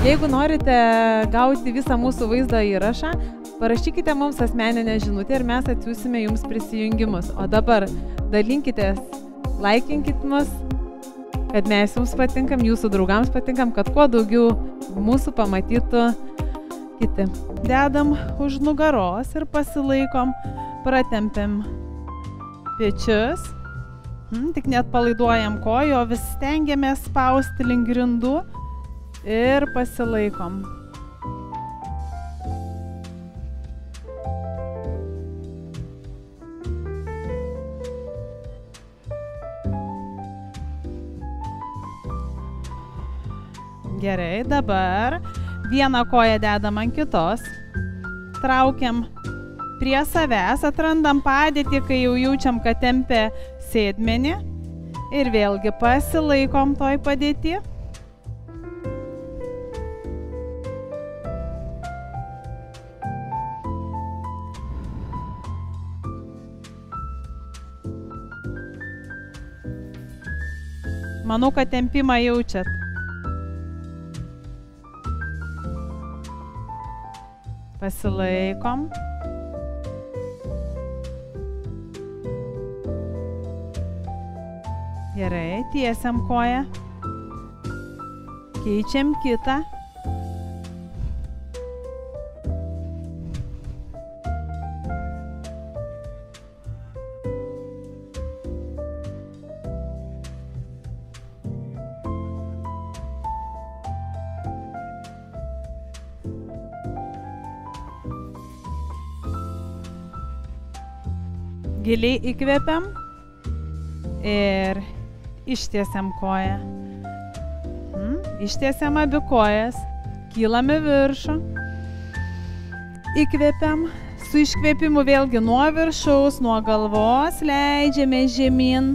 Jeigu norite gauti visą mūsų vaizdo įrašą, parašykite mums asmeninę žinutę ir mes atsiųsime jums prisijungimus. O dabar dalinkitės, laikinkit mus, kad mes jums patinkam, jūsų draugams patinkam, kad kuo daugiau mūsų pamatytų kiti. Dedam už nugaros ir pasilaikom, pratempiam pečius, tik net palaiduojam kojo, vis stengiamės spausti link grindų ir pasilaikom. Gerai, dabar vieną koją dedam ant kitos, traukiam prie savęs, atrandam padėtį, kai jau jaučiam, kad tempia sėdmenį ir vėlgi pasilaikom toj padėtį. Manau, kad tempimą jaučiat. Pasilaikom. Gerai, tiesiam koją. Keičiam kitą. Giliai įkvepiam ir ištiesiam koją. Ištiesiam abi kojas, kylam į viršų, įkvepiam, su iškvėpimu vėlgi nuo viršaus, nuo galvos leidžiame žemyn.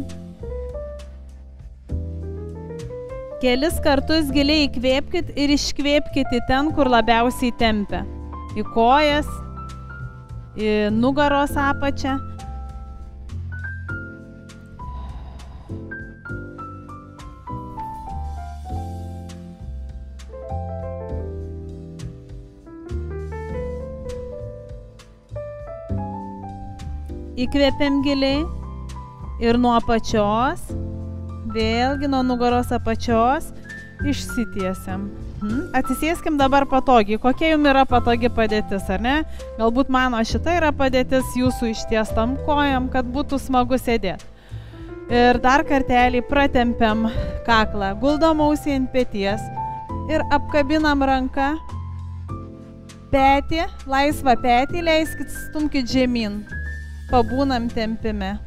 Kelis kartus giliai įkvėpkit ir iškvėpkit į ten, kur labiausiai tempia. Į kojas, į nugaros apačią. Įkvepiam giliai ir nuo apačios, vėlgi nuo nugaros apačios, išsitiesiam. Atsisėskim dabar patogiai. Kokia jums yra patogi padėtis, ar ne? Galbūt mano šita yra padėtis jūsų ištiestam kojam, kad būtų smagu sėdėti. Ir dar kartelį pratempiam kaklą, guldom ausį ant peties ir apkabinam ranką, petį, laisvą petį, leiskit stumkit žemyn. Pabūnam tempime.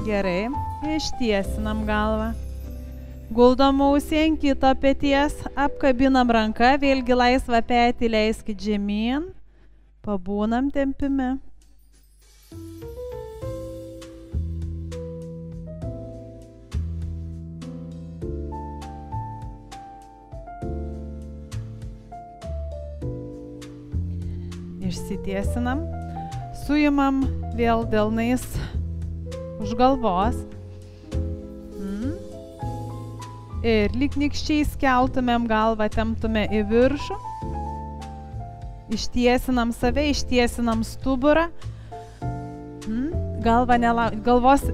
Gerai, ištiesinam galvą. Guldom ausį ant kito peties, apkabinam ranką, vėlgi laisvą petį leiskit žemyn. Pabūnam tempime. Išsitiesinam, suimam vėl delnais už galvos ir lyg nykščiais keltumėm galvą, temptume į viršų, ištiesinam save, ištiesinam stuburą, galvos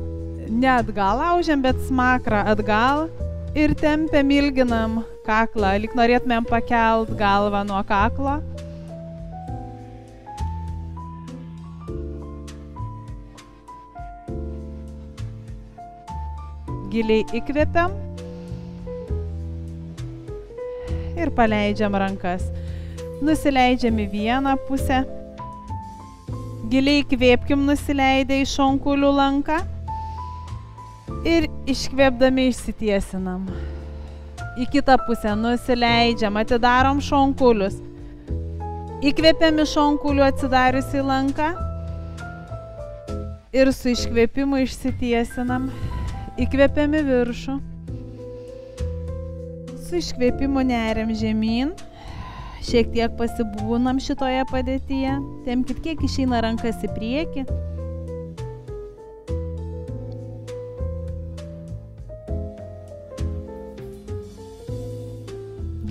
ne atgal laužiam, bet smakrą atgal ir tempiam, ilginam kaklą, lyg norėtumėm pakelt galvą nuo kaklo. Giliai įkvepiam ir paleidžiam rankas. Nusileidžiam į vieną pusę. Giliai įkvėpkim nusileidę į šonkulių lanką ir iškvėpdami išsitiesinam. Į kitą pusę nusileidžiam, atidarom šonkulius. Įkvėpiam iš šonkulių atsidariusi lanką ir su iškvėpimu išsitiesinam. Įkvėpiam į viršų, Su iškvėpimu neriam žemyn. Šiek tiek pasibūnam šitoje padėtyje. Tempkit kiek išeina rankas į priekį.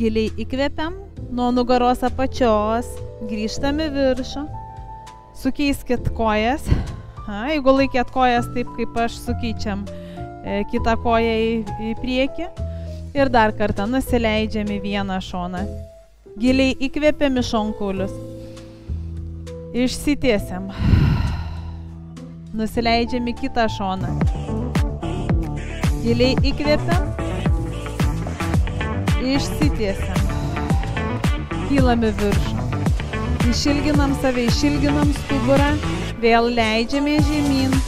Giliai įkvepiam nuo nugaros apačios. Grįžtam į viršų. Sukeiskit kojas. Jeigu laikėt kojas taip, kaip aš, sukeičiam kitą koją į priekį. Ir dar kartą nusileidžiam į vieną šoną. Giliai įkvepiam į šonkulius. Išsitiesiam. Nusileidžiam į kitą šoną. Giliai įkvepiam. Išsitiesiam. Kylam į viršų. Išilginam save, išilginam stuburą. Vėl leidžiame žemyn.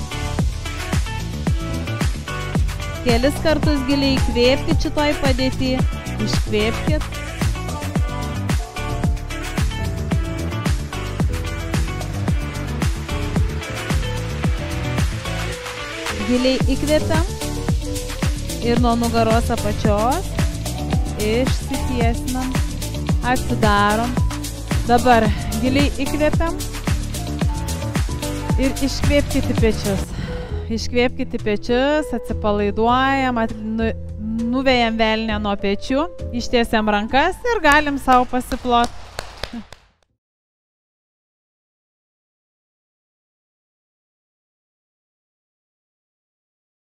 Kelis kartus giliai įkvėpkit šitoj padėtį. Iškvėpkit. Giliai įkvėpiam. Ir nuo nugaros apačios išsitiesinam. Atsidarom. Dabar giliai įkvėpiam. Ir iškvėpkit į pečius. Iškvėpkit į pečius, atsipalaiduojam, nuvejam velnę nuo pečių, ištiesiam rankas ir galim savo pasiplot.